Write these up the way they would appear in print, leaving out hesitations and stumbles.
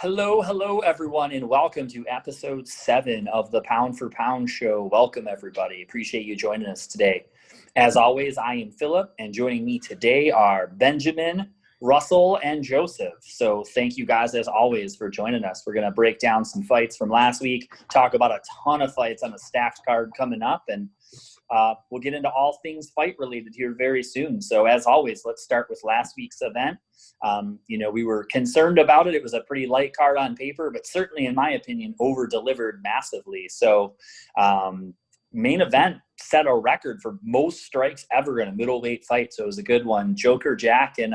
Hello, everyone, and welcome to episode 7 of the Pound for Pound show. Welcome, everybody. Appreciate you joining us today. As always, I am Philip, and joining me today are Benjamin, Russell, and Joseph. So thank you guys, as always, for joining us. We're going to break down some fights from last week, talk about a ton of fights on the stacked card coming up, and we'll get into all things fight related here very soon. So as always, let's start with last week's event. We were concerned about it. It was a pretty light card on paper, but certainly, in my opinion, over-delivered massively. So main event set a record for most strikes ever in a middleweight fight. So it was a good one. Joker Jack and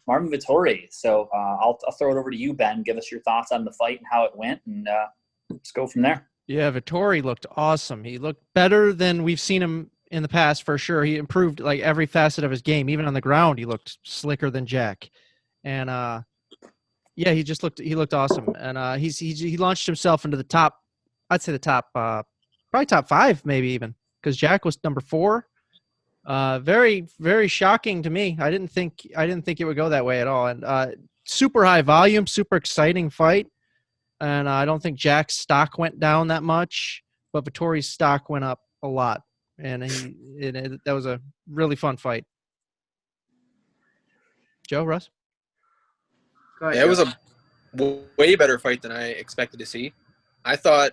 Hermansson-Vettori. So I'll throw it over to you, Ben. Give us your thoughts on the fight and how it went, and let's go from there. Yeah, Vettori looked awesome. He looked better than we've seen him in the past for sure. He improved like every facet of his game. Even on the ground, he looked slicker than Jack. And yeah, he looked awesome. And he launched himself into the top. I'd say the top, probably top 5, maybe even, because Jack was number 4. Very, very shocking to me. I didn't think it would go that way at all. And super high volume, super exciting fight. And I don't think Jack's stock went down that much, but Vettori's stock went up a lot. And that was a really fun fight. Joe, Russ? Yeah, it was a way better fight than I expected to see. I thought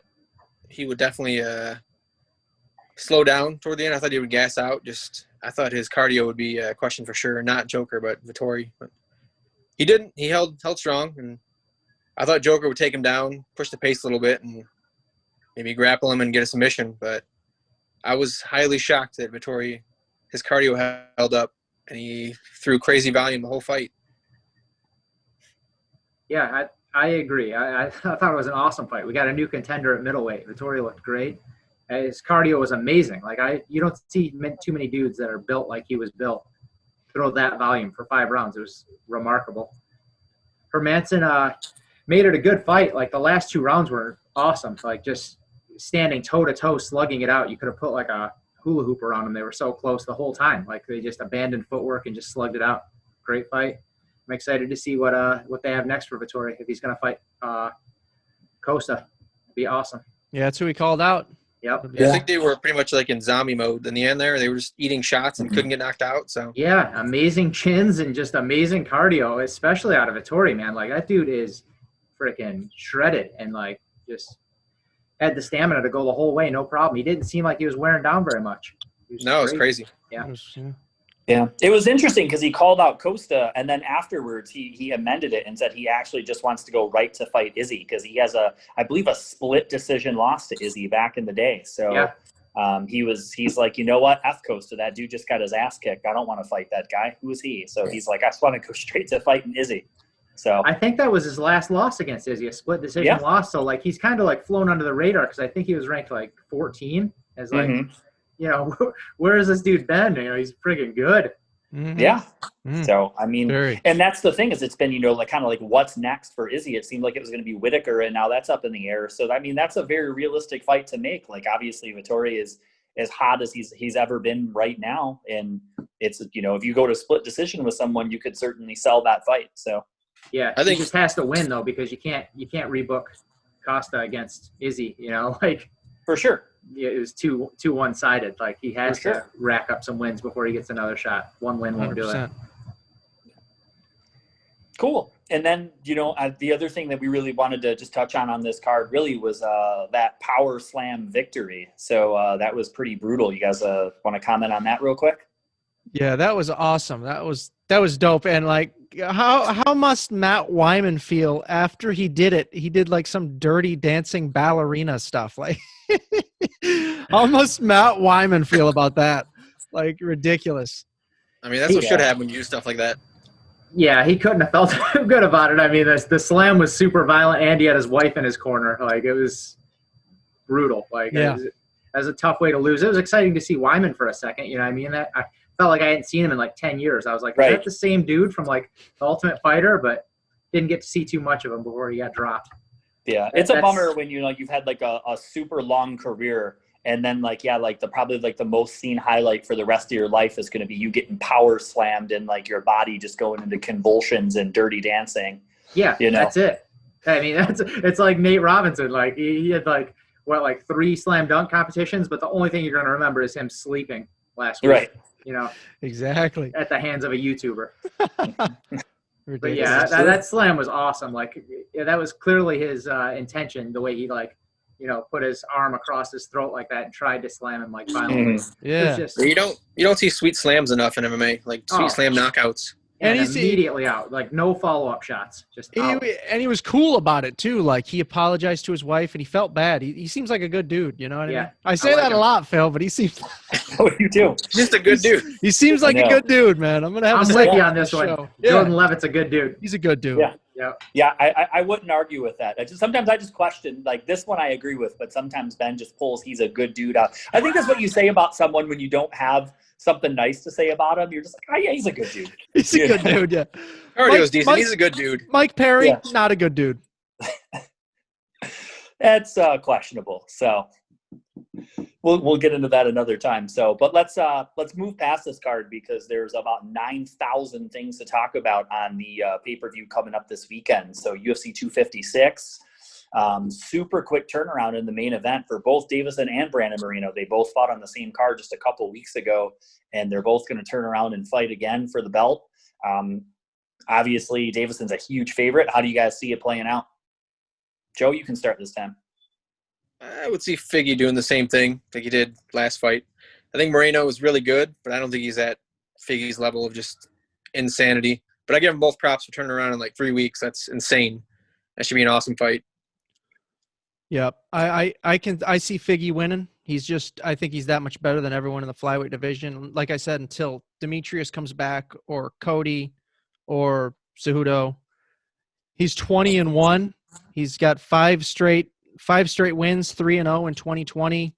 he would definitely slow down toward the end. I thought he would gas out. I thought his cardio would be a question for sure. Not Joker, but Vettori. But he didn't. He held strong, and I thought Joker would take him down, push the pace a little bit, and maybe grapple him and get a submission. But I was highly shocked that Vettori, his cardio held up, and he threw crazy volume the whole fight. Yeah, I agree. I thought it was an awesome fight. We got a new contender at middleweight. Vettori looked great. His cardio was amazing. You don't see too many dudes that are built like he was built throw that volume for 5 rounds. It was remarkable. Hermansson made it a good fight. Like the last 2 rounds were awesome. Like just standing toe to toe, slugging it out. You could have put like a hula hoop around them. They were so close the whole time. Like they just abandoned footwork and just slugged it out. Great fight. I'm excited to see what they have next for Vettori if he's going to fight Costa. It'd be awesome. Yeah, that's who he called out. Yep. Yeah. I think they were pretty much like in zombie mode in the end there. They were just eating shots and couldn't get knocked out. So yeah, amazing chins and just amazing cardio, especially out of Vettori, man. Like that dude is freaking shredded and like just had the stamina to go the whole way, no problem. He didn't seem like he was wearing down very much. No, it's crazy. Yeah. Yeah, it was interesting because he called out Costa, and then afterwards he amended it and said he actually just wants to go right to fight Izzy because he has I believe a split decision loss to Izzy back in the day. So yeah. He's like, you know what, F Costa, that dude just got his ass kicked. I don't want to fight that guy. Who is he? So he's like, I just want to go straight to fighting Izzy. So I think that was his last loss against Izzy, a split decision loss. So like he's kind of like flown under the radar because I think he was ranked like 14 as like. Mm-hmm. You know, where has this dude been? You know, he's freaking good. Mm-hmm. Yeah. Mm-hmm. So, I mean, Very. And that's the thing is it's been, like kind of like what's next for Izzy. It seemed like it was going to be Whitaker, and now that's up in the air. So, I mean, that's a very realistic fight to make. Like, obviously, Vettori is as hot as he's ever been right now. And it's, if you go to split decision with someone, you could certainly sell that fight. So, yeah, I think he just has to win, though, because you can't rebook Costa against Izzy, like. For sure. Yeah, it was too one-sided. Like he has to rack up some wins before he gets another shot. One win won't 100%. Do it. Cool. And then, the other thing that we really wanted to just touch on this card really was that power slam victory. So that was pretty brutal. You guys want to comment on that real quick? Yeah, that was awesome. That was dope. And like, how must Matt Wyman feel after he did it? He did like some dirty dancing ballerina stuff. Like, how must Matt Wyman feel about that? Like, ridiculous. I mean, that's what should happen when you do stuff like that. Yeah, he couldn't have felt good about it. I mean, the slam was super violent, and he had his wife in his corner. Like, it was brutal. Like, it was a tough way to lose. It was exciting to see Wyman for a second. You know what I mean? I felt like I hadn't seen him in like 10 years. I was like, is that the same dude from like The Ultimate Fighter? But didn't get to see too much of him before he got dropped. Yeah, it's a bummer when you've had like a super long career, and then probably the most seen highlight for the rest of your life is going to be you getting power slammed and like your body just going into convulsions and dirty dancing. Yeah, that's it. I mean, it's like Nate Robinson. Like he had like 3 slam dunk competitions, but the only thing you're going to remember is him sleeping last week. Right. You know, Exactly. at the hands of a YouTuber. But Ridiculous. yeah, that slam was awesome. Like, yeah, that was clearly his intention. The way he put his arm across his throat like that and tried to slam him like violently. Yeah. It was just, You don't see sweet slams enough in MMA, like sweet slam knockouts. and And he's- immediately out, like no follow-up shots, just out. And he was cool about it too. Like he apologized to his wife and he felt bad. He seems like a good dude. You know what I Yeah, mean? I say I like that a him. lot, Phil, but he seems What do you do? Just a good dude. he seems like I a know. good dude, man. I'm gonna have I'm a with second you on this one. show. Jordan Yeah, Levitt's a good dude. he's a good dude. Yeah. Yeah. Yeah, I wouldn't argue with that. Sometimes I just question, like this one I agree with, but sometimes Ben just pulls he's a good dude out. I think that's what you say about someone when you don't have something nice to say about him. You're just like, oh yeah, he's a good dude. He's a good dude. Yeah. Cardio's decent. Mike- He's a good dude. Mike Perry, Yeah. not a good dude. That's questionable. So we'll get into that another time. So, but let's move past this card because there's about 9,000 things to talk about on the pay-per-view coming up this weekend. So UFC 256, super quick turnaround in the main event for both Davison and Brandon Moreno. They both fought on the same card just a couple weeks ago, and they're both going to turn around and fight again for the belt. Obviously, Davison's a huge favorite. How do you guys see it playing out? Joe, you can start this time. I would see Figgy doing the same thing like he did last fight. I think Moreno was really good, but I don't think he's at Figgy's level of just insanity. But I give them both props for turning around in like 3 weeks. That's insane. That should be an awesome fight. Yep. I see Figgy winning. I think he's that much better than everyone in the flyweight division. Like I said, until Demetrius comes back or Cody or Cejudo, he's 20-1. He's got five straight wins, 3-0 in 2020.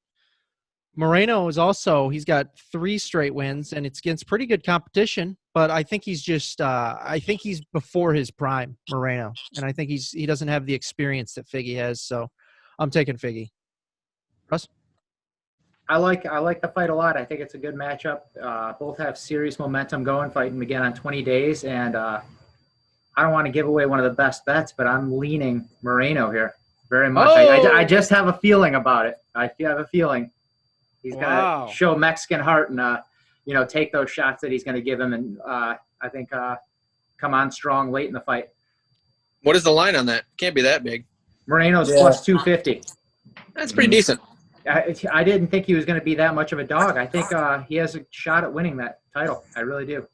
Moreno is also, he's got 3 straight wins, and it's against pretty good competition. But I think he's just, I think he's before his prime, Moreno, and I think he doesn't have the experience that Figgy has. So I'm taking Figgy. Russ? I like the fight a lot. I think it's a good matchup. Both have serious momentum going, fighting again on 20 days. And I don't want to give away one of the best bets, but I'm leaning Moreno here very much. Oh! I just have a feeling about it. I have a feeling he's going to show Mexican heart and, take those shots that he's going to give him. And I think come on strong late in the fight. What is the line on that? Can't be that big. Moreno's plus 250. That's pretty decent. I didn't think he was going to be that much of a dog. I think he has a shot at winning that title. I really do.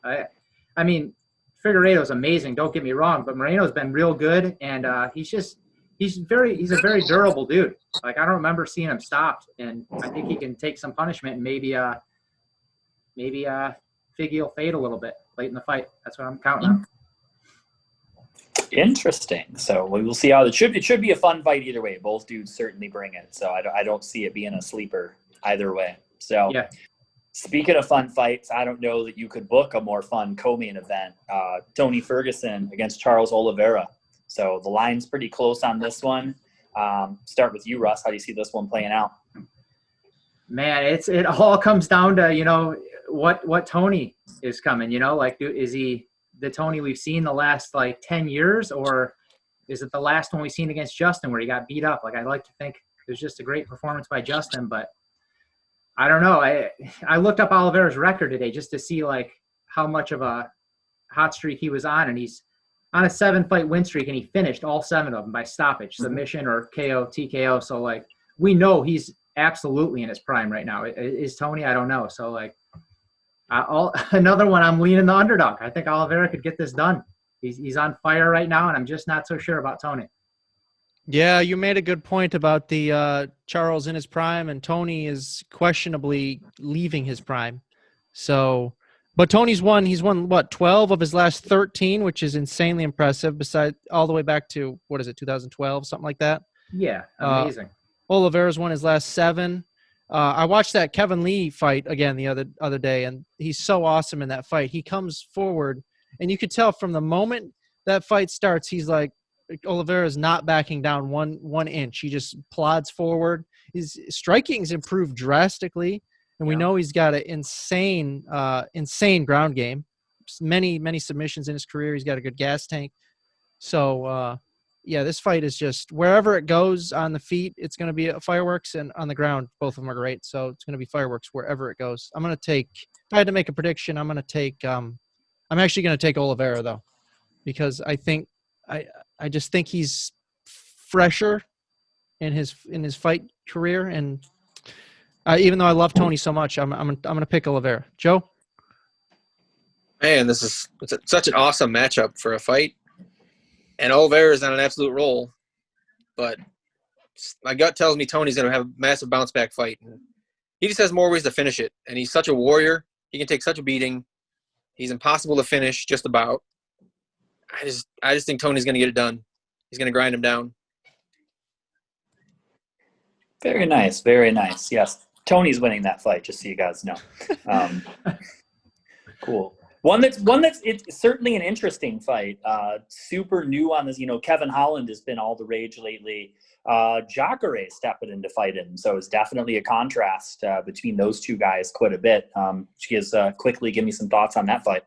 I mean, Figueiredo's amazing. Don't get me wrong, but Moreno's been real good, and he's a very durable dude. Like I don't remember seeing him stopped, and I think he can take some punishment and maybe Figgy will fade a little bit late in the fight. That's what I'm counting on. Interesting. So we will see how it should be a fun fight either way. Both dudes certainly bring it. So I don't see it being a sleeper either way. So Yeah. Speaking of fun fights, I don't know that you could book a more fun co-main event. Tony Ferguson against Charles Oliveira. So the line's pretty close on this one. Start with you, Russ. How do you see this one playing out? Man, it all comes down to what Tony is coming. Is he the Tony we've seen the last 10 years, or is it the last one we've seen against Justin where he got beat up? I'd like to think it was just a great performance by Justin, but I don't know. I looked up Oliveira's record today just to see how much of a hot streak he was on, and he's on a 7-fight win streak, and he finished all 7 of them by stoppage, submission, or KO, TKO. So we know he's absolutely in his prime right now. Is Tony? I don't know. So another one, I'm leaning the underdog. I think Oliveira could get this done. He's on fire right now, and I'm just not so sure about Tony. Yeah, you made a good point about the Charles in his prime, and Tony is questionably leaving his prime. So, but Tony's won. He's won 12 of his last 13, which is insanely impressive. Besides, all the way back to 2012, something like that. Yeah, amazing. Oliveira's won his last 7. I watched that Kevin Lee fight again the other day, and he's so awesome in that fight. He comes forward, and you could tell from the moment that fight starts, he's like, Oliveira is not backing down one inch. He just plods forward. His striking's improved drastically, and we know he's got an insane ground game. Many submissions in his career. He's got a good gas tank. So yeah, this fight is just wherever it goes. On the feet, it's going to be fireworks, and on the ground, both of them are great. So it's going to be fireworks wherever it goes. I'm going to take. If I had to make a prediction, I'm going to take. I'm actually going to take Oliveira though, because I just think he's fresher in his fight career, and even though I love Tony so much, I'm going to pick Oliveira. Joe. Man, it's such an awesome matchup for a fight. And Oliveira is on an absolute roll. But my gut tells me Tony's going to have a massive bounce-back fight. He just has more ways to finish it. And he's such a warrior. He can take such a beating. He's impossible to finish, just about. I just think Tony's going to get it done. He's going to grind him down. Very nice. Very nice. Yes. Tony's winning that fight, just so you guys know. Cool. One that's it's certainly an interesting fight. Super new on this. Kevin Holland has been all the rage lately. Jacare stepping into fighting, so it's definitely a contrast between those two guys quite a bit. Quickly give me some thoughts on that fight.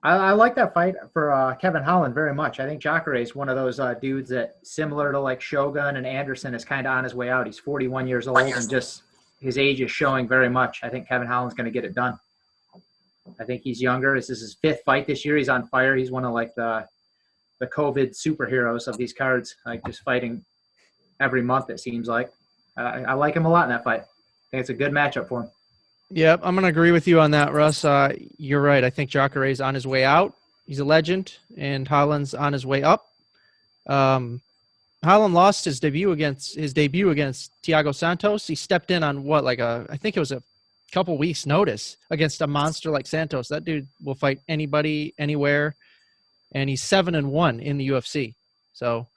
I like that fight for Kevin Holland very much. I think Jacare is one of those dudes that, similar to like Shogun and Anderson, is kind of on his way out. He's 41 years old, and just his age is showing very much. I think Kevin Holland's going to get it done. I think he's younger. This is his 5th fight this year. He's on fire. He's one of like the COVID superheroes of these cards, like just fighting every month, it seems like. I like him a lot in that fight. I think it's a good matchup for him. Yep, I'm going to agree with you on that, Russ. You're right. I think Jacare is on his way out. He's a legend, and Holland's on his way up. Holland lost his debut against Thiago Santos. He stepped in on I think it was a couple weeks' notice against a monster like Santos. That dude will fight anybody, anywhere, and he's 7-1 in the UFC. So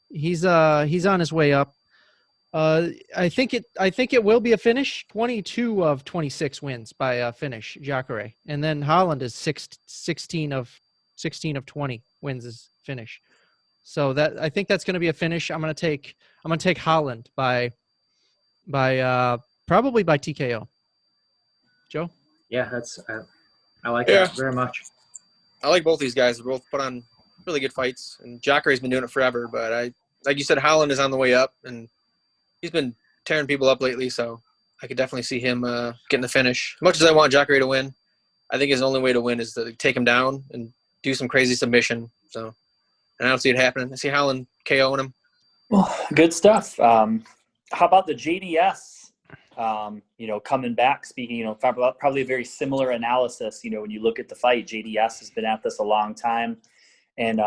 he's on his way up. I think it will be a finish. 22 of 26 wins by a finish, Jacare, and then Holland is 16 of 20 wins is finish. So I think that's going to be a finish. I'm going to take Holland by probably by TKO. Joe? Yeah, I like that very much. I like both these guys. They both put on really good fights, and Jacare's been doing it forever. But like you said, Holland is on the way up, and he's been tearing people up lately. So I could definitely see him getting the finish. As much as I want Jacare to win, I think his only way to win is to take him down and do some crazy submission. So, and I don't see it happening. I see Holland KOing him. Well, good stuff. How about the JDS? Coming back, speaking, probably a very similar analysis. When you look at the fight, JDS has been at this a long time, and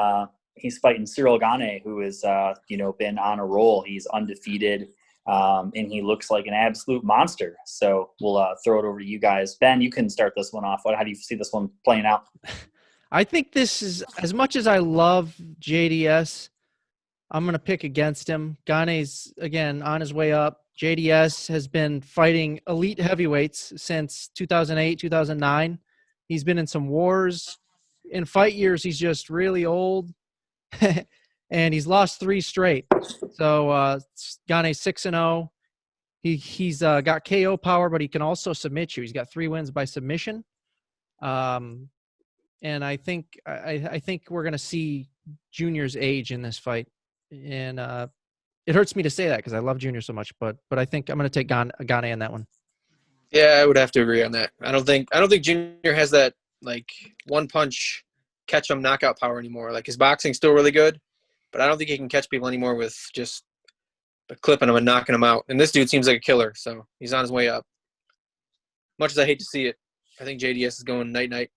he's fighting Cyril Gane, who has, been on a roll. He's undefeated, and he looks like an absolute monster. So we'll throw it over to you guys. Ben, you can start this one off. How do you see this one playing out? I think this is, as much as I love JDS, I'm going to pick against him. Gane's, again, on his way up. JDS has been fighting elite heavyweights since 2008, 2009. He's been in some wars. In fight years, he's just really old. And he's lost 3 straight. So Gane's 6-0. He's got KO power, but he can also submit you. He's got 3 wins by submission. And I think we're going to see Junior's age in this fight. And it hurts me to say that because I love Junior so much, but I think I'm going to take Gane in that one. Yeah, I would have to agree on that. I don't think Junior has that like one punch catch him knockout power anymore. Like his boxing's still really good, but I don't think he can catch people anymore with just clipping them and knocking them out. And this dude seems like a killer, so he's on his way up. Much as I hate to see it, I think JDS is going night-night.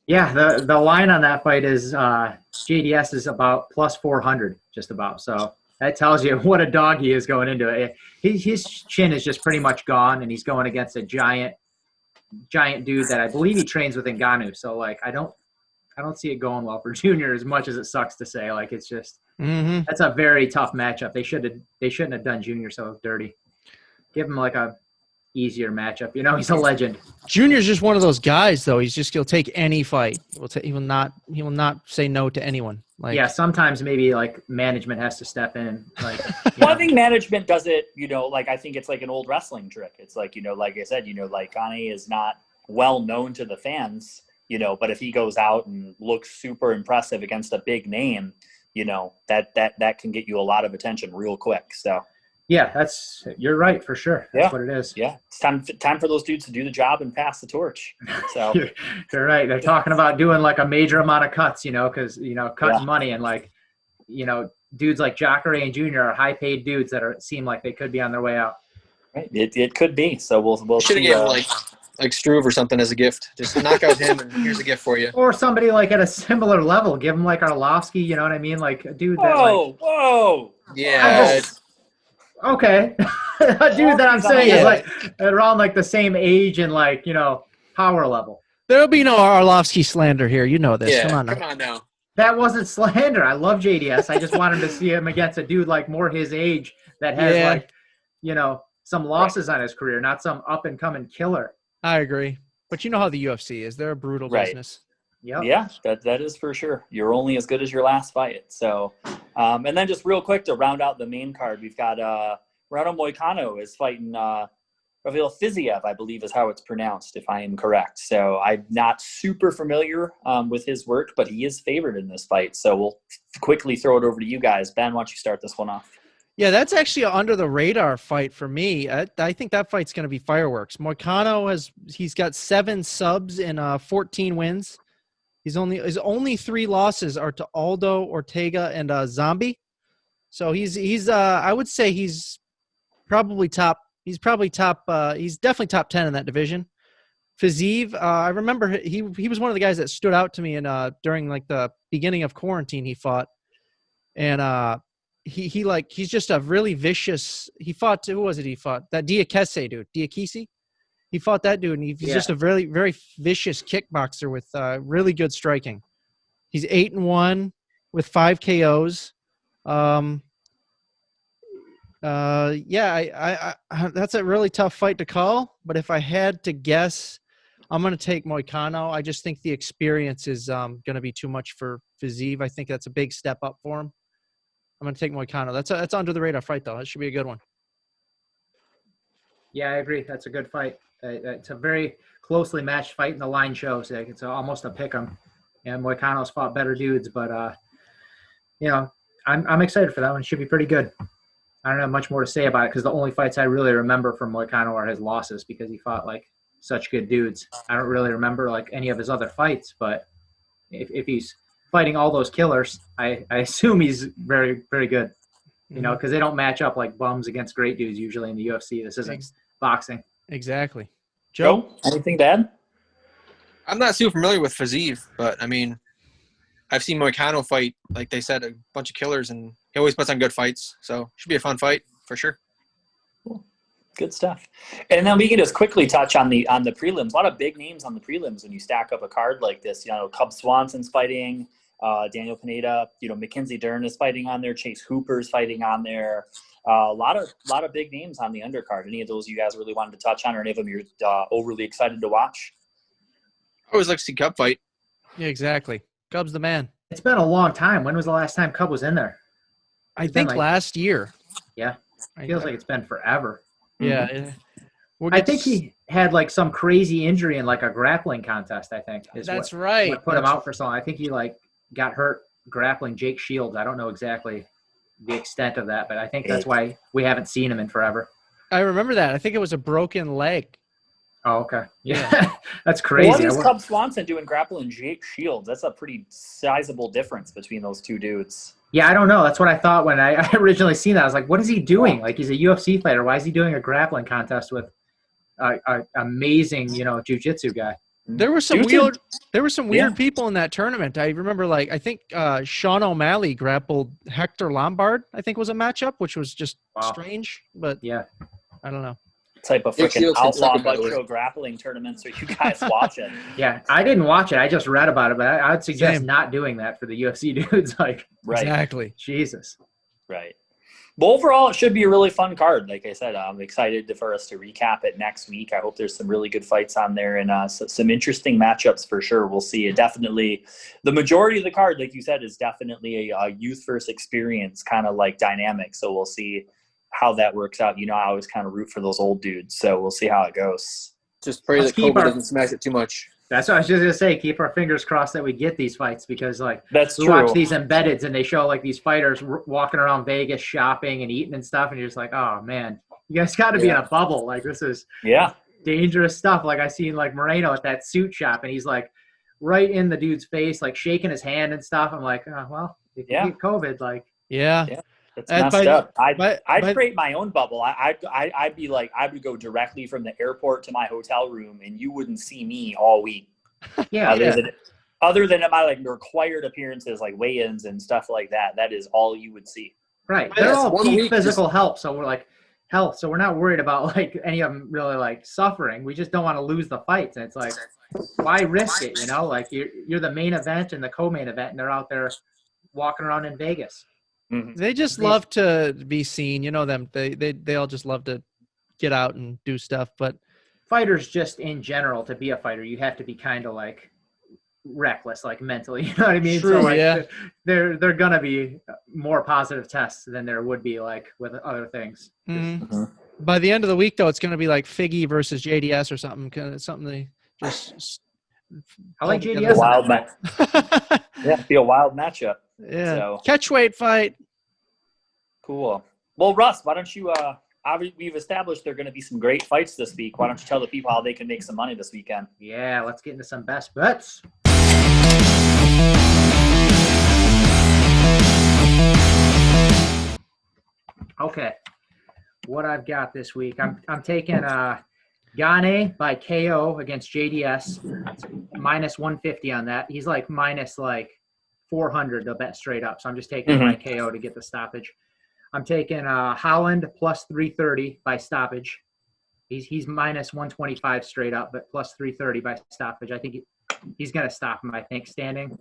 Yeah, the line on that fight is JDS is about plus 400, just about. So that tells you what a dog he is going into it. His chin is just pretty much gone, and he's going against a giant dude that I believe he trains with Ngannou. So like I don't see it going well for Junior, as much as it sucks to say. Like it's just that's a very tough matchup. They shouldn't have done Junior so dirty. Give him like a easier matchup. He's a legend. Junior's just one of those guys, though. He'll take any fight. He will not say no to anyone. Like, yeah, sometimes maybe like management has to step in. Like, well, I think management does it. Like I think it's like an old wrestling trick. It's like like I said, like Gane is not well known to the fans. but if he goes out and looks super impressive against a big name, that can get you a lot of attention real quick. So yeah, you're right for sure. That's what it is. Yeah, it's time for those dudes to do the job and pass the torch. So you're right. They're talking about doing like a major amount of cuts, because cutting money, and like dudes like Jacare and Junior are high paid dudes that seem like they could be on their way out. Right. It could be. So we'll should have given like Struve or something as a gift. Just knock out him, and here's a gift for you. Or somebody like at a similar level. Give him like Arlovsky. You know what I mean? Like a dude that. Whoa. Yeah. Okay. A dude that I'm saying is like around like the same age and like power level. There'll be no Arlovsky slander here. You know this. Yeah, come on now. That wasn't slander. I love JDS. I just wanted to see him against a dude like more his age that has some losses on his career, not some up and coming killer. I agree. But you know how the UFC is. They're a brutal business. Yep. Yeah, that is for sure. You're only as good as your last fight. So, and then just real quick to round out the main card, we've got Renato Moicano is fighting Ravil Fiziev, I believe is how it's pronounced, if I am correct. So I'm not super familiar with his work, but he is favored in this fight. So we'll quickly throw it over to you guys. Ben, why don't you start this one off? Yeah, that's actually an under the radar fight for me. I think that fight's going to be fireworks. Moicano he's got 7 subs and 14 wins. His only 3 losses are to Aldo, Ortega, and Zombie. So he's I would say he's probably top. He's probably top. He's definitely top 10 in that division. Fiziev, I remember he was one of the guys that stood out to me during like the beginning of quarantine. He fought, and he's just a really vicious. He fought, who was it? He fought that Diakese dude, Diakese. He fought that dude, and he's just a very, very vicious kickboxer with really good striking. He's 8-1 with 5 KOs. I that's a really tough fight to call. But if I had to guess, I'm going to take Moicano. I just think the experience is going to be too much for Fiziev. I think that's a big step up for him. I'm going to take Moicano. That's under the radar fight, though. That should be a good one. Yeah, I agree. That's a good fight. It's a very closely matched fight in the line shows. Like it's almost a pick 'em. And Moicano's fought better dudes, but I'm excited for that one. It should be pretty good. I don't have much more to say about it because the only fights I really remember from Moicano are his losses because he fought like such good dudes. I don't really remember like any of his other fights, but if he's fighting all those killers, I assume he's very, very good. Because they don't match up like bums against great dudes usually in the UFC. This isn't boxing. Exactly. Joe, anything to add? I'm not super familiar with Fiziev, but I mean, I've seen Moicano fight, like they said, a bunch of killers, and he always puts on good fights. So should be a fun fight for sure. Cool. Good stuff. And then we can just quickly touch on the prelims. A lot of big names on the prelims when you stack up a card like this. Cub Swanson's fighting, Daniel Pineda. Mackenzie Dern is fighting on there. Chase Hooper's fighting on there. A lot of big names on the undercard. Any of those you guys really wanted to touch on, or any of them you're overly excited to watch? I always like to see Cub fight. Yeah, exactly. Cub's the man. It's been a long time. When was the last time Cub was in there? I think last year. Yeah. Feels like it's been forever. Yeah. Mm-hmm. I think he had like some crazy injury in like a grappling contest, I think. That's right. What put him out for so long. I think he like got hurt grappling Jake Shields. I don't know exactly the extent of that, but I think that's why we haven't seen him in forever. I remember that. I think it was a broken leg. Oh, okay. Yeah. That's crazy. What is Cub Swanson doing grappling Jake Shields? That's a pretty sizable difference between those two dudes. Yeah, I don't know. That's what I thought when I originally seen that. I was like, what is he doing? Like, he's a UFC fighter. Why is he doing a grappling contest with an amazing, jiu-jitsu guy? There were some weird people in that tournament. I remember, I think Sean O'Malley grappled Hector Lombard, I think was a matchup, which was just strange. But yeah, I don't know. Type of freaking alpha macho grappling tournaments are you guys watching? Yeah, I didn't watch it. I just read about it, but I would suggest not doing that for the UFC dudes. Right. Exactly. Jesus. Right. But overall, it should be a really fun card. Like I said, I'm excited for us to recap it next week. I hope there's some really good fights on there and some interesting matchups for sure. We'll see. It definitely, the majority of the card, like you said, is definitely a youth versus experience kind of like dynamic. So we'll see how that works out. I always kind of root for those old dudes. So we'll see how it goes. Just pray that COVID doesn't smash it too much. That's what I was just gonna say. Keep our fingers crossed that we get these fights because, like, That's we true. watch these embeddeds and they show like these fighters walking around Vegas shopping and eating and stuff, and you're just like, oh man, you guys got to be in a bubble. Like, this is dangerous stuff. Like, I seen like Moreno at that suit shop, and he's like right in the dude's face, like shaking his hand and stuff. I'm like, oh, well, if you get COVID, like, It's messed up. I'd create my own bubble. I'd be like, I would go directly from the airport to my hotel room, and you wouldn't see me all week. Other than my like required appearances, like weigh-ins and stuff like that. That is all you would see. Right. They're all peak physical health, so we're like health. So we're not worried about like any of them really like suffering. We just don't want to lose the fights. And it's like, why risk it? You know, like you're the main event and the co-main event, and they're out there walking around in Vegas. They just love to be seen. You know them. They all just love to get out and do stuff. But fighters, just in general, to be a fighter, you have to be kind of like reckless, like mentally. You know what I mean? True, so like, they're gonna be more positive tests than there would be like with other things. By the end of the week, though, it's gonna be like Figgy versus JDS or something. Something they just. I like JDS. Wild match. It'd be a wild matchup. Yeah. So. Catchweight fight. Cool. Well, Russ, why don't you? We've established there are going to be some great fights this week. Why don't you tell the people how they can make some money this weekend? Yeah, let's get into some best bets. Okay, what I've got this week, I'm taking Gane by KO against JDS. It's minus 150 on that. He's like minus like 400 to bet straight up. So I'm just taking my KO to get the stoppage. I'm taking Holland plus 330 by stoppage. He's minus 125 straight up, but plus 330 by stoppage. I think he's going to stop him, I think, standing.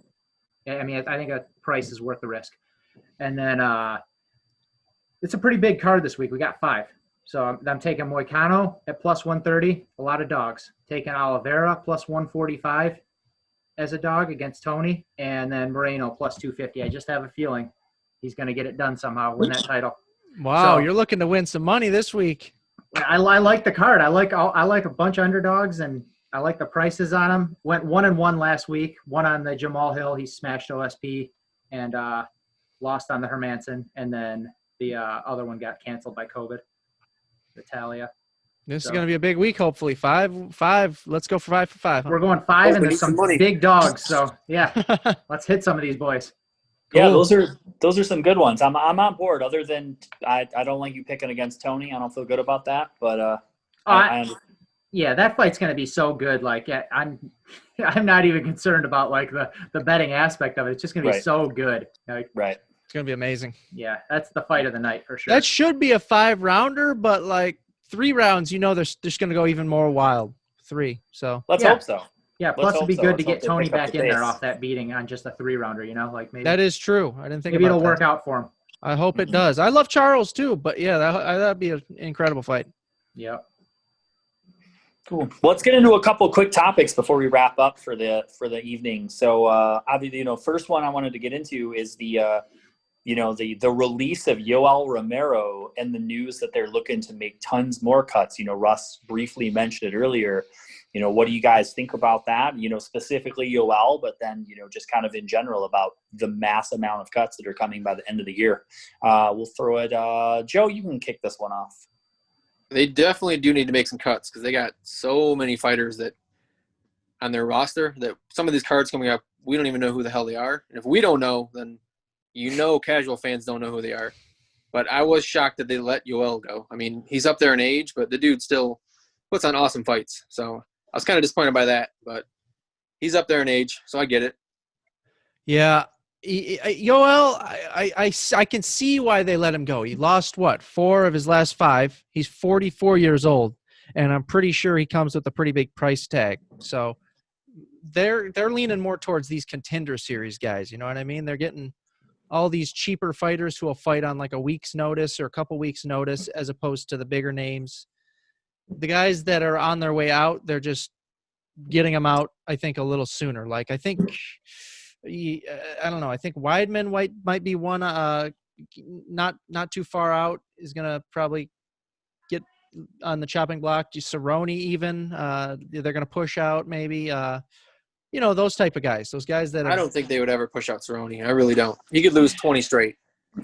I mean, I think a price is worth the risk. And then it's a pretty big card this week. We got 5. So I'm taking Moicano at plus 130, a lot of dogs. Taking Oliveira plus 145 as a dog against Tony, and then Moreno plus 250. I just have a feeling he's going to get it done somehow, win that title. Wow, so, you're looking to win some money this week. I like the card. I like a bunch of underdogs, and I like the prices on them. Went 1-1 last week. One on the Jamal Hill, he smashed OSP, and lost on the Hermansson, and then the other one got canceled by COVID. Italia. This is going to be a big week, hopefully. 5. Let's go for 5 for 5. Huh? We're going 5, and there's some big dogs. So yeah, let's hit some of these boys. Cool. Yeah, those are some good ones. I'm on board. Other than I don't like you picking against Tony. I don't feel good about that. But yeah, that fight's going to be so good. Like I'm not even concerned about like the betting aspect of it. It's just going to be so good. Like, It's going to be amazing. Yeah, that's the fight of the night for sure. That should be a 5-rounder, but like 3 rounds, you know, they're just going to go even more wild. 3. So let's hope so. Yeah, plus it'd be good to get Tony back in there off that beating on just a 3-rounder, you know, like maybe. That is true. I didn't think maybe about it'll that. work out for him. I hope it does. I love Charles too, but yeah, that'd be an incredible fight. Yep. Cool. Well, let's get into a couple of quick topics before we wrap up for the evening. So obviously, first one I wanted to get into is the release of Yoel Romero and the news that they're looking to make tons more cuts. Russ briefly mentioned it earlier. What do you guys think about that? Specifically Yoel, but then, just kind of in general about the mass amount of cuts that are coming by the end of the year. We'll throw it. Joe, you can kick this one off. They definitely do need to make some cuts because they got so many fighters that on their roster that some of these cards coming up, we don't even know who the hell they are. And if we don't know, then casual fans don't know who they are. But I was shocked that they let Yoel go. I mean, he's up there in age, but the dude still puts on awesome fights. So I was kind of disappointed by that, but he's up there in age, so I get it. Yeah. Yoel, I can see why they let him go. He lost, 4 of his last 5. He's 44 years old, and I'm pretty sure he comes with a pretty big price tag. So they're leaning more towards these contender series guys, you know what I mean? They're getting all these cheaper fighters who will fight on like a week's notice or a couple weeks' notice as opposed to the bigger names. The guys that are on their way out, they're just getting them out, I think, a little sooner. Like, I think, I don't know, I think Weidman might be one, not too far out, is going to probably get on the chopping block? Cerrone even? They're going to push out maybe. Those type of guys. Those guys that I don't think they would ever push out Cerrone. I really don't. He could lose 20 straight.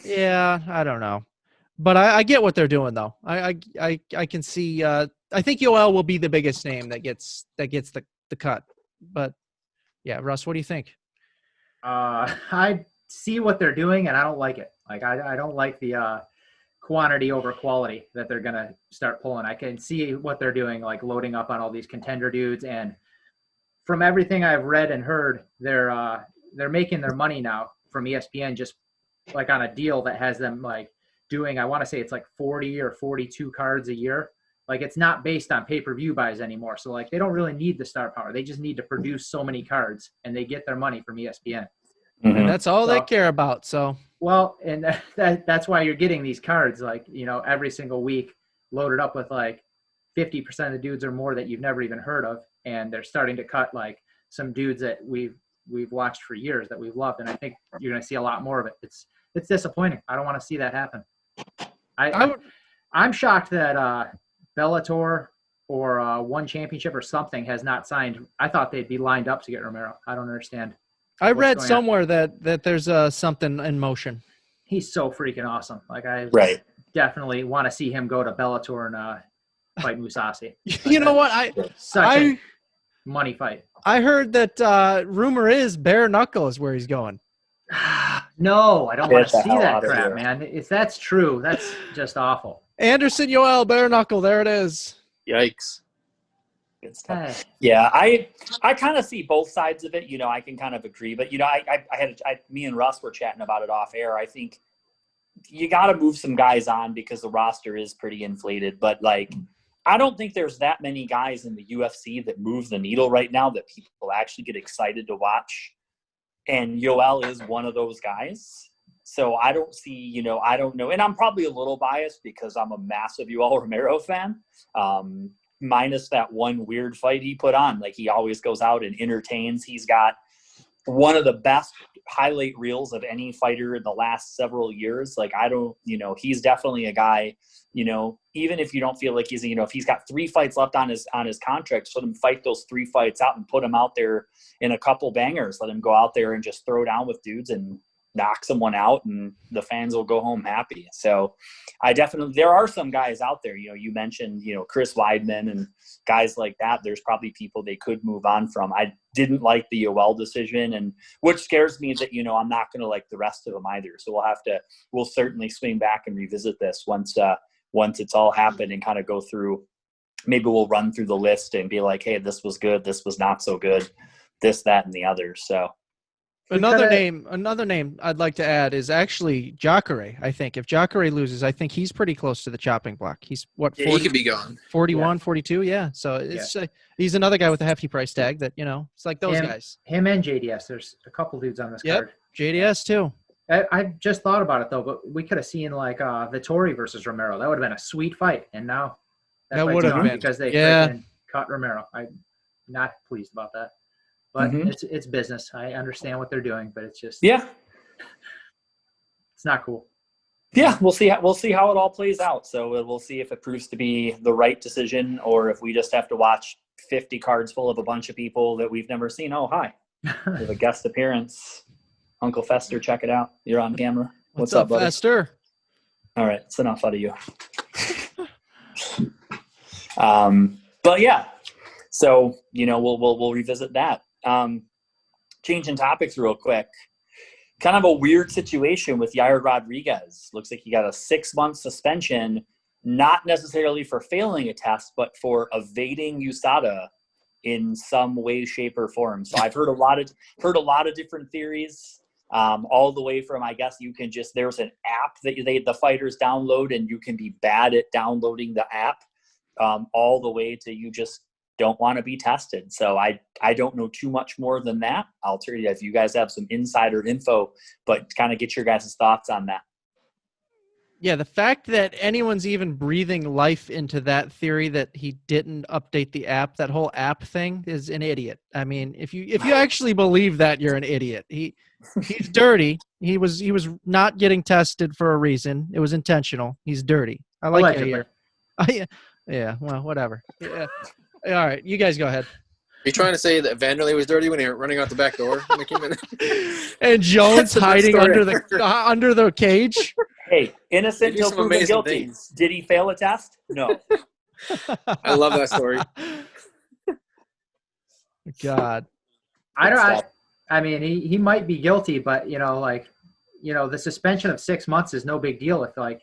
Yeah, I don't know, but I get what they're doing though. I can see. I think Yoel will be the biggest name that gets the cut. But yeah, Russ, what do you think? I see what they're doing, and I don't like it. Like I don't like the quantity over quality that they're gonna start pulling. I can see what they're doing, like loading up on all these contender dudes, and from everything I've read and heard, they're making their money now from ESPN just like on a deal that has them like doing, I want to say it's like 40 or 42 cards a year. Like it's not based on pay-per-view buys anymore. So like they don't really need the star power. They just need to produce so many cards and they get their money from ESPN. Mm-hmm. And that's all they care about. So well, and that's why you're getting these cards like, every single week loaded up with like 50% of the dudes or more that you've never even heard of. And they're starting to cut like some dudes that we've watched for years that we've loved. And I think you're going to see a lot more of it. It's disappointing. I don't want to see that happen. I'm shocked that Bellator or One Championship or something has not signed. I thought they'd be lined up to get Romero. I don't understand. I read somewhere that there's something in motion. He's so freaking awesome. Like I definitely want to see him go to Bellator and fight Mousasi. You know what? Such a money fight. I heard that rumor is bare knuckle is where he's going. No, I don't want to see that crap, man. If that's true, that's just awful. Anderson Yoel, bare knuckle. There it is. Yikes. Good stuff. Yeah, I kind of see both sides of it. I can kind of agree, but me and Russ were chatting about it off air. I think you got to move some guys on because the roster is pretty inflated, but like, I don't think there's that many guys in the UFC that move the needle right now that people actually get excited to watch. And Yoel is one of those guys. So I don't see, I don't know. And I'm probably a little biased because I'm a massive Yoel Romero fan. Minus that one weird fight he put on. Like he always goes out and entertains. He's got one of the best highlight reels of any fighter in the last several years. Like he's definitely a guy, even if you don't feel like he's, if he's got 3 fights left on his contract, let him fight those 3 fights out and put him out there in a couple bangers. Let him go out there and just throw down with dudes and knock someone out, and the fans will go home happy. So there are some guys out there, you mentioned, Chris Weidman and guys like that. There's probably people they could move on from. I didn't like the Yoel decision, and which scares me that, I'm not going to like the rest of them either. So we'll certainly swing back and revisit this once it's all happened and kind of go through. Maybe we'll run through the list and be like, hey, this was good. This was not so good. This, that, and the other. So. Another name I'd like to add is actually Jacare. I think if Jacare loses, I think he's pretty close to the chopping block. He's 40, he could be gone. 41, 42. Yeah. So it's he's another guy with a hefty price tag that, it's like those guys. Him and JDS. There's a couple dudes on this card. JDS too. I just thought about it though, but we could have seen like Vettori versus Romero. That would have been a sweet fight. And now that would have been because they freaking cut Romero. I'm not pleased about that. But it's business. I understand what they're doing, but it's just it's not cool. Yeah, we'll see how it all plays out. So we'll see if it proves to be the right decision or if we just have to watch 50 cards full of a bunch of people that we've never seen. Oh, hi. We have a guest appearance. Uncle Fester, check it out. You're on camera. What's up, buddy? Fester? All right, it's enough out of you. But yeah, so we'll revisit that. Changing topics real quick. Kind of a weird situation with Yair Rodriguez. Looks like he got a 6-month suspension, not necessarily for failing a test, but for evading USADA in some way, shape, or form. So I've heard a lot of different theories. All the way from, I guess you can there's an app that the fighters download and you can be bad at downloading the app, all the way to you just don't want to be tested. So I don't know too much more than that. I'll tell you if you guys have some insider info, but kind of get your guys' thoughts on that. Yeah, the fact that anyone's even breathing life into that theory that he didn't update the app, that whole app thing, is an idiot. I mean, if you actually believe that, you're an idiot. He's dirty. He was not getting tested for a reason. It was intentional. He's dirty. I like Yair. Yeah, well, whatever. Yeah. All right, you guys go ahead. Are you trying to say that Vanderlei was dirty when he went running out the back door when he came in? And Jones That's the best hiding story under the cage. Hey, innocent They do till some proven amazing guilty. things. Did he fail a test? No. I love that story. God. I mean, he might be guilty, but the suspension of 6 months is no big deal if like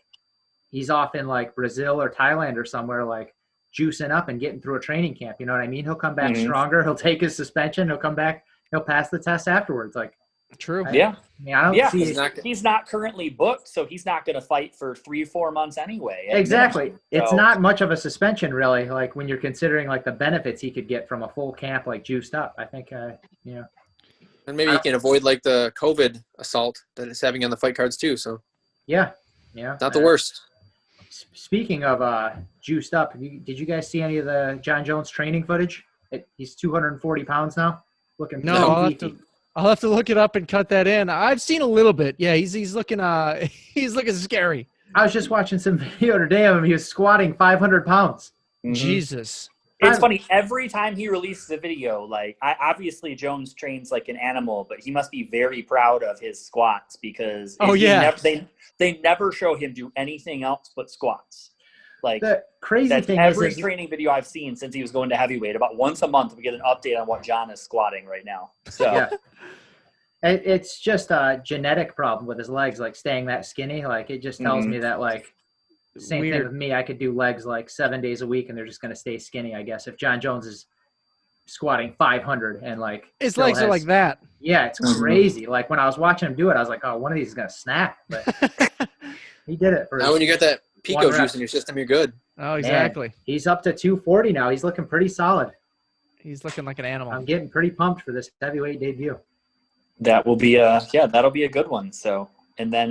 he's off in like Brazil or Thailand or somewhere like juicing up and getting through a training camp. You know what I mean? He'll come back stronger. He'll take his suspension. He'll come back. He'll pass the test afterwards. Like, true. Yeah. I don't see he's not currently booked, so he's not going to fight for 3-4 months anyway. Exactly. Minimum. It's So- not much of a suspension, really. Like when you're considering like the benefits he could get from a full camp, like juiced up. I think, And maybe he can avoid like the COVID assault that it's having on the fight cards too. So yeah. not the worst. Speaking of juiced up, did you guys see any of the John Jones training footage? He's 240 pounds now, looking No, beefy. I'll have to look it up and cut that in. I've seen a little bit. Yeah, he's looking he's looking scary. I was just watching some video today of him. He was squatting 500 pounds. Jesus. It's funny. Every time he releases a video, like obviously Jones trains like an animal, but he must be very proud of his squats because they never show him do anything else but squats. Like The crazy that's thing every is training video I've seen since he was going to heavyweight. About once a month, we get an update on what John is squatting right now. So yeah. It's just a genetic problem with his legs, like staying that skinny. Like it just tells me that like same thing Weird. with me. I could do legs like 7 days a week and they're just going to stay skinny, I guess. If John Jones is squatting 500 and like His still legs are has- like that. Yeah, it's crazy. Like when I was watching him do it, I was like, oh, one of these is going to snap. But he did it for Now when you get that pico one rep. juice in your system, you're good. Oh, exactly. He's up to 240 now. He's looking pretty solid. He's looking like an animal. I'm getting pretty pumped for this heavyweight debut. that will be that'll be a good one. So and then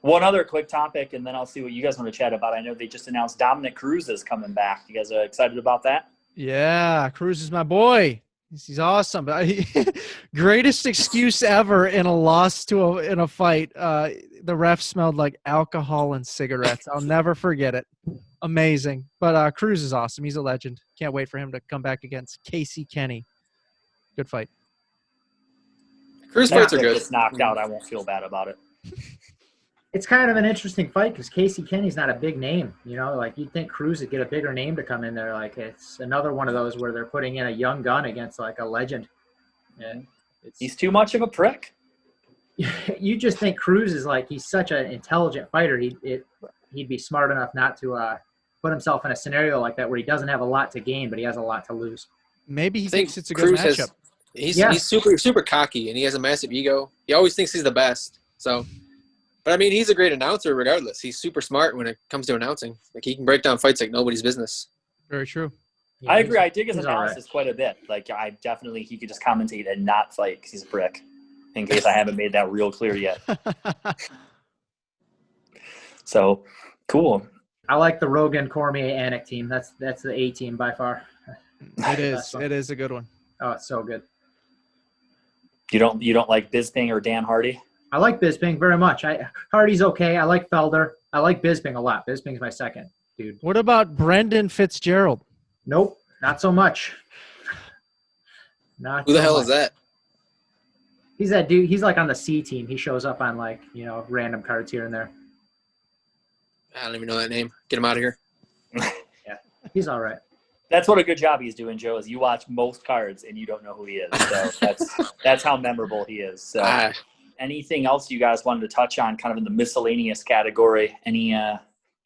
one other quick topic, and then I'll see what you guys want to chat about. I know they just announced Dominic Cruz is coming back. You guys are excited about that? Yeah, Cruz is my boy. He's awesome. But greatest excuse ever in a loss in a fight. The ref smelled like alcohol and cigarettes. I'll never forget it. Amazing. But Cruz is awesome. He's a legend. Can't wait for him to come back against Casey Kenny. Good fight. Cruz fights are If good. it's knocked out, I won't feel bad about it. It's kind of an interesting fight because Casey Kenny's not a big name. You know, like you'd think Cruz would get a bigger name to come in there. Like it's another one of those where they're putting in a young gun against like a legend. And He's too much of a prick. you just think Cruz is like he's such an intelligent fighter. He'd be smart enough not to put himself in a scenario like that where he doesn't have a lot to gain, but he has a lot to lose. Maybe he I think thinks it's a good Cruz matchup. He's super cocky and he has a massive ego. He always thinks he's the best. So, but I mean, he's a great announcer regardless. He's super smart when it comes to announcing. Like he can break down fights like nobody's business. Very true. Yeah, I agree. I dig his he's all right. analysis quite a bit. Like he could just commentate and not fight because he's a prick. In case I haven't made that real clear yet. So cool. I like the Rogan, Cormier, Anik team. That's the A team by far. It is. It is a good one. Oh, it's so good. You don't like Bisping or Dan Hardy? I like Bisping very much. Hardy's okay. I like Felder. I like Bisping a lot. Bisping's my second dude. What about Brendan Fitzgerald? Nope, not so much. Who the hell is that? He's that dude. He's like on the C team. He shows up on like, random cards here and there. I don't even know that name. Get him out of here. Yeah, he's all right. That's what a good job he's doing, Joe, is you watch most cards and you don't know who he is. So that's how memorable he is. So anything else you guys wanted to touch on kind of in the miscellaneous category?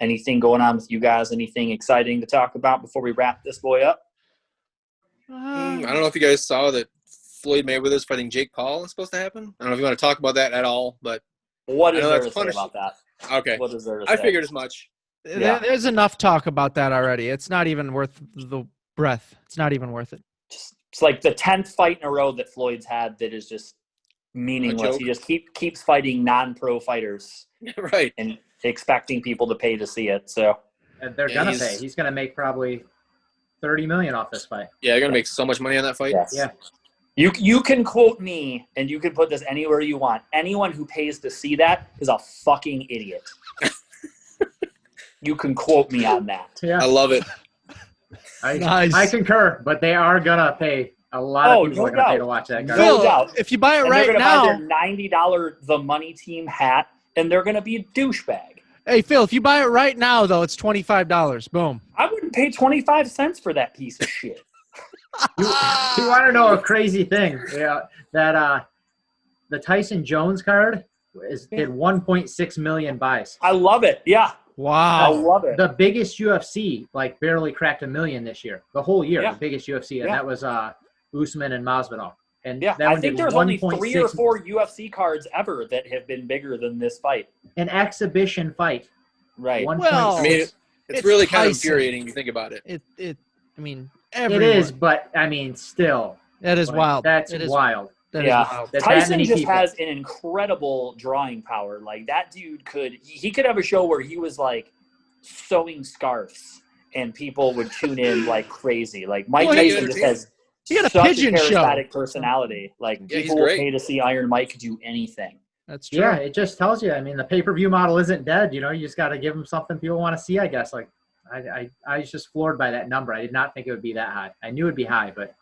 Anything going on with you guys? Anything exciting to talk about before we wrap this boy up? I don't know if you guys saw that Floyd Mayweather's fighting Jake Paul is supposed to happen. I don't know if you want to talk about that at all, but What is know there that's to say about that? okay. What is there to I say? figured as much. Yeah. There's enough talk about that already. It's not even worth the breath. It's not even worth it. It's like the 10th fight in a row that Floyd's had that is just meaningless. joke. He just keeps fighting non-pro fighters Right. and expecting people to pay to see it. So And they're Yeah, gonna he's- pay. He's gonna make probably $30 million off this fight. Yeah, they're going to make so much money on that fight. yes. Yeah. You can quote me and you can put this anywhere you want. Anyone who pays to see that is a fucking idiot. You can quote me on that. I Yeah. love it. Nice. I concur, but they are gonna pay. A lot of people are gonna pay to watch that card. No doubt. If you buy it And right they're gonna now, buy their $90 The Money Team hat, and they're gonna be a douchebag. hey Phil, if you buy it right now though, it's $25. Boom. I wouldn't pay 25 cents for that piece of shit. You want to know a crazy thing? Yeah, that the Tyson Jones card did 1.6 million buys. I love it. Yeah. I Wow. love it. The biggest UFC barely cracked 1 million this year. The whole year, Yeah. the biggest UFC, and Yeah. that was Usman and Masvidal. And Yeah, that I one think did there's only 3 or 1.6 4 UFC cards ever that have been bigger than this fight. an exhibition fight. Right. 1.6. Well, I mean, it's It's really kind of Tyson. infuriating if you think about it. I mean, It everyone. is, but I mean, still, That is wild. That's It is wild. That is Yeah. wild. That Tyson many just people. has an incredible drawing power. Like that dude he could have a show where he was like sewing scarves and people would tune in like crazy. Like Mike Well, Tyson just has he had a such pigeon a show. charismatic personality. Like Yeah, he's people will great. pay to see Iron Mike do anything. That's true. Yeah, it just tells you. I mean, the pay-per-view model isn't dead. You know, you just got to give them something people want to see, I guess. Like, I was just floored by that number. I did not think it would be that high. I knew it'd be high, but I didn't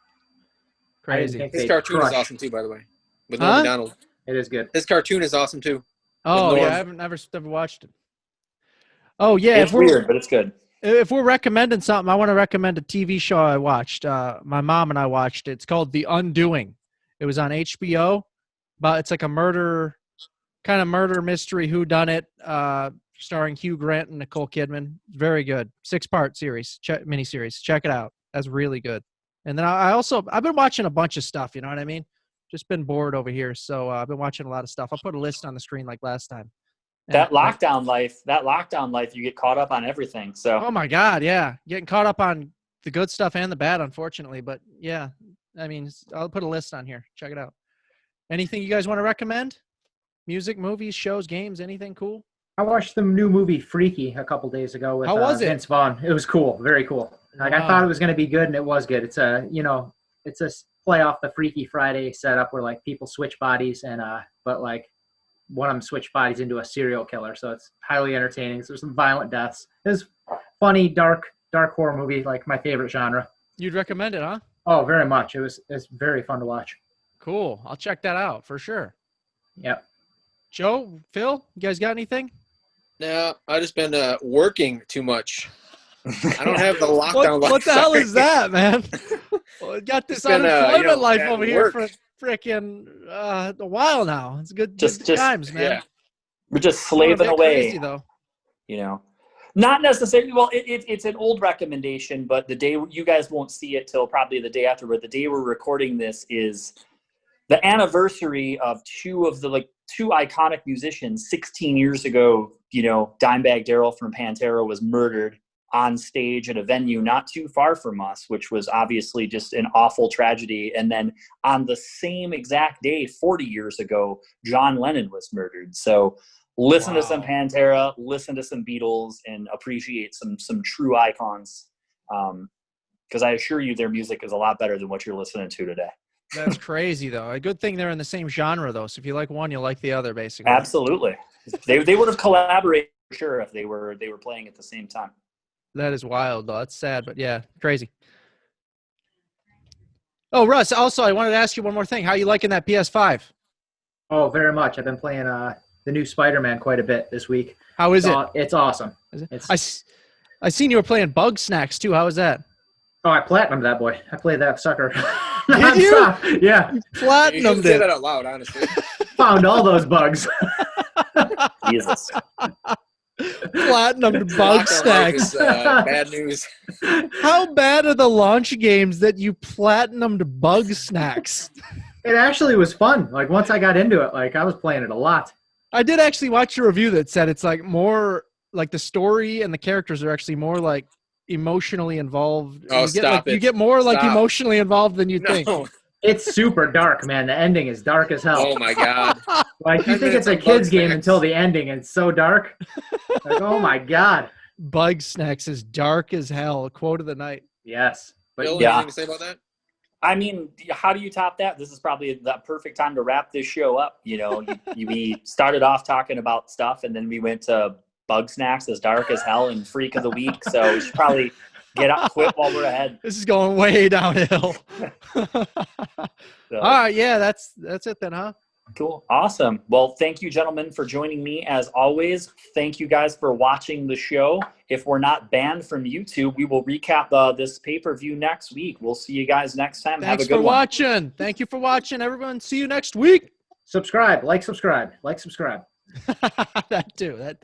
Crazy. think His they'd cartoon is crush. awesome too, by the way. With Huh? Norm Macdonald. It is good. His cartoon is awesome too. Oh Norm. yeah, I haven't never watched it. Oh yeah, It's weird, but it's good. If we're recommending something, I want to recommend a TV show I watched. My mom and I watched it. It's called The Undoing. It was on HBO, but it's like a murder mystery whodunit, starring Hugh Grant and Nicole Kidman. Very good. 6-part series, miniseries. Check it out. That's really good. And then I've been watching a bunch of stuff. You know what I mean? Just been bored over here, so I've been watching a lot of stuff. I'll put a list on the screen like last time. That And, lockdown life, you get caught up on everything. So oh my God, yeah, getting caught up on the good stuff and the bad, unfortunately. But yeah, I mean, I'll put a list on here. Check it out. Anything you guys want to recommend? Music, movies, shows, games, anything cool? I watched the new movie Freaky a couple days ago with How was it? Vince Vaughn. It was cool, very cool. Like I Wow. thought it was going to be good, and it was good. It's a play off the Freaky Friday setup where like people switch bodies and but like one of them switched bodies into a serial killer. So it's highly entertaining. So there's some violent deaths. It was funny, dark horror movie, like my favorite genre. You'd recommend it, huh? Oh, very much. It's very fun to watch. Cool. I'll check that out for sure. Yep. Joe, Phil, you guys got anything? No, I've just been working too much. I don't have the lockdown life. What the hell Sorry. is that, man? Well, got this It's been, unemployment life at over here work. for freaking a while now. It's good Just- times, man. Yeah. we're just Going a slaving bit away. crazy, though. You know, not necessarily. Well, it's an old recommendation, but the day you guys won't see it till probably the day after. But the day we're recording this is the anniversary of two iconic musicians. 16 years ago, you know, Dimebag Darrell from Pantera was murdered on stage at a venue not too far from us, which was obviously just an awful tragedy. And then on the same exact day, 40 years ago, John Lennon was murdered. So listen to some Wow. Pantera, listen to some Beatles, and appreciate some true icons. Because I assure you their music is a lot better than what you're listening to today. That's crazy, though. A good thing they're in the same genre, though. So if you like one, you'll like the other, basically. Absolutely. They would have collaborated for sure if they were playing at the same time. That is wild, though. That's sad, but yeah, crazy. Oh, Russ, also, I wanted to ask you one more thing. How you liking that PS5? Oh, very much. I've been playing the new Spider-Man quite a bit this week. How is it? It's awesome. Is it? It's, I seen you were playing Bug Snacks, too. How was that? oh, I platinumed that boy. I played that sucker. Did you? nonstop. Yeah. You Platinumed shouldn't say it. that out loud, honestly. Found all those bugs. Jesus. Platinumed Bug Lockdown life Snacks. is, bad news. How bad are the launch games that you platinumed Bug Snacks? It actually was fun. Like once I got into it, like I was playing it a lot. I did actually watch a review that said it's like more like the story and the characters are actually more like emotionally involved. Oh, stop it. You get more like Stop. emotionally involved than you think. No. It's super dark, man. The ending is dark as hell. Oh my God. Like you 10 think it's a minutes of kid's Bug game Snacks. until the ending, and it's so dark. Like, oh my God. Bug Snacks is dark as hell. Quote of the night. Yes. But Bill, Yeah. anything to say about that? I mean, how do you top that? This is probably the perfect time to wrap this show up. You know, we started off talking about stuff, and then we went to Bug Snacks as dark as hell and Freak of the Week. So we should probably Get out, quit while we're ahead. This is going way downhill. So, All right, yeah, that's it then, huh? cool. Awesome. Well, thank you, gentlemen, for joining me as always. Thank you guys for watching the show. If we're not banned from YouTube, we will recap this pay-per-view next week. We'll see you guys next time. Thanks Have a good for one. watching. Thank you for watching, everyone. See you next week. Subscribe, like, subscribe, like, subscribe. That too.